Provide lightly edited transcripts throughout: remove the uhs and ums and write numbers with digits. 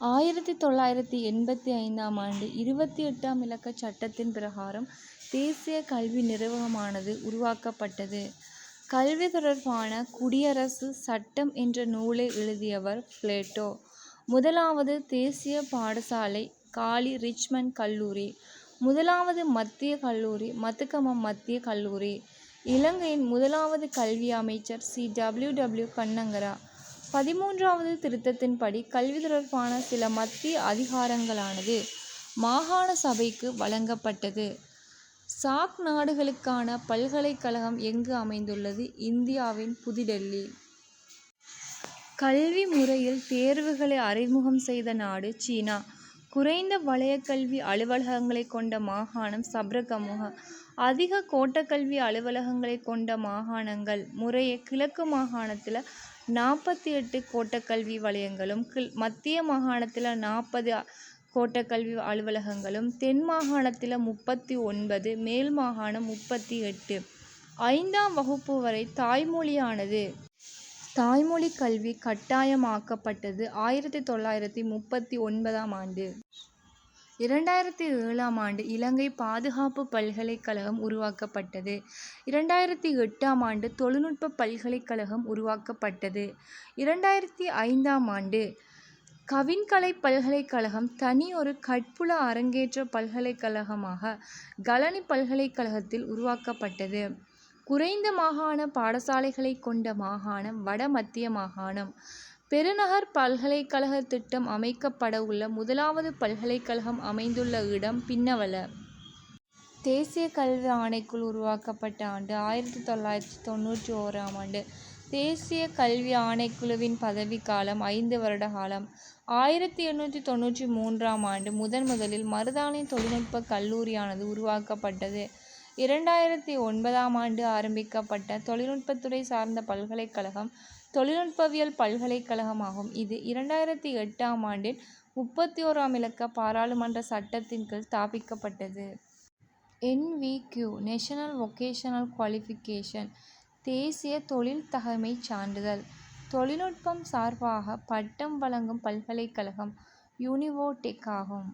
1985ஆம் ஆண்டு 28ஆம் இலக்கச் சட்டத்தின் பிரகாரம் தேசிய கல்வி நிறுவனமானது உருவாக்கப்பட்டது. கல்வி தொடர்பான குடியரசு சட்டம் என்ற நூலை எழுதியவர் பிளேட்டோ. முதலாவது தேசிய பாடசாலை காலி ரிச்மண்ட் கல்லூரி. முதலாவது மத்திய கல்லூரி மத்துகம மத்திய கல்லூரி. இலங்கையின் முதலாவது கல்வி அமைச்சர் C.W.W. கன்னகரா. 13வது திருத்தத்தின்படி கல்வி தொடர்பான சில மத்திய அதிகாரங்களானது மாகாண சபைக்கு வழங்கப்பட்டது. சாக் நாடுகளுக்கான பல்கலைக்கழகம் எங்கு அமைந்துள்ளது? இந்தியாவின் புதுடெல்லி. கல்வி முறையில் தேர்வுகளை அறிமுகம் செய்த நாடு சீனா. குறைந்த வலயக்கல்வி அலுவலகங்களை கொண்ட மாகாணம் சப்ரகமுக. அதிக கோட்டக்கல்வி அலுவலகங்களை கொண்ட மாகாணங்கள் முறையே கிழக்கு மாகாணத்தில் 48 கோட்டக்கல்வி வலயங்களும், மத்திய மாகாணத்தில் 40 கோட்டக்கல்வி அலுவலகங்களும், தென் மாகாணத்தில் 39, மேல் மாகாணம் 38. 5ஆம் வகுப்பு வரை தாய்மொழி கல்வி கட்டாயமாக்கப்பட்டது 1939ஆம் ஆண்டு. 2007ஆம் ஆண்டு இலங்கை பாதுகாப்பு பல்கலைக்கழகம் உருவாக்கப்பட்டது. 2008ஆம் ஆண்டு தொழில்நுட்ப பல்கலைக்கழகம் உருவாக்கப்பட்டது. 2005ஆம் ஆண்டு கவின்கலை பல்கலைக்கழகம் தனியொரு கற்புல அரங்கேற்ற பல்கலைக்கழகமாக கலனி பல்கலைக்கழகத்தில் உருவாக்கப்பட்டது. குறைந்த மாகாண பாடசாலைகளை கொண்ட மாகாணம் வட மத்திய மாகாணம். பெருநகர் பல்கலைக்கழக திட்டம் அமைக்கப்படவுள்ள முதலாவது பல்கலைக்கழகம் அமைந்துள்ள இடம் பின்னவல. தேசிய கல்வி ஆணைக்குழு உருவாக்கப்பட்ட ஆண்டு 1991ஆம் ஆண்டு. தேசிய கல்வி ஆணைக்குழுவின் பதவி காலம் 5 வருட காலம். 1893ஆம் ஆண்டு முதலில் மருதானை தொழில்நுட்ப கல்லூரியானது உருவாக்கப்பட்டது. 2009ஆம் ஆண்டு ஆரம்பிக்கப்பட்ட தொழில்நுட்பத்துறை சார்ந்த பல்கலைக்கழகம் தொழில்நுட்பவியல் பல்கலைக்கழகமாகும். இது 2008ஆம் ஆண்டின் 31ஆம் இலக்க பாராளுமன்ற சட்டத்தின் கீழ் ஸ்தாபிக்கப்பட்டது. NVQ நேஷனல் வொகேஷனல் குவாலிஃபிகேஷன் தேசிய தொழில் தகைமைச் சான்றிதழ். தொழில்நுட்பம் சார்பாக பட்டம் வழங்கும் பல்கலைக்கழகம் யுனிவோடெக் ஆகும்.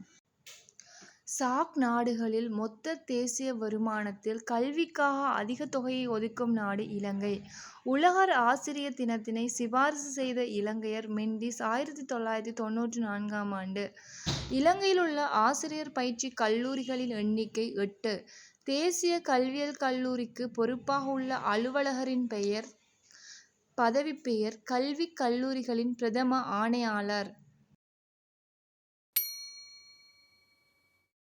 சாக் நாடுகளில் மொத்த தேசிய வருமானத்தில் கல்விக்காக அதிக தொகையை ஒதுக்கும் நாடு இலங்கை. உலக ஆசிரியர் தினத்தினை சிபாரிசு செய்த இலங்கையர் மெண்டிஸ் 1994ஆம் ஆண்டு. இலங்கையிலுள்ள ஆசிரியர் பயிற்சி கல்லூரிகளின் எண்ணிக்கை 8. தேசிய கல்வியியல் கல்லூரிக்கு பொறுப்பாக உள்ள அலுவலரின் பதவிப்பெயர் கல்விக் கல்லூரிகளின் பிரதம ஆணையாளர்.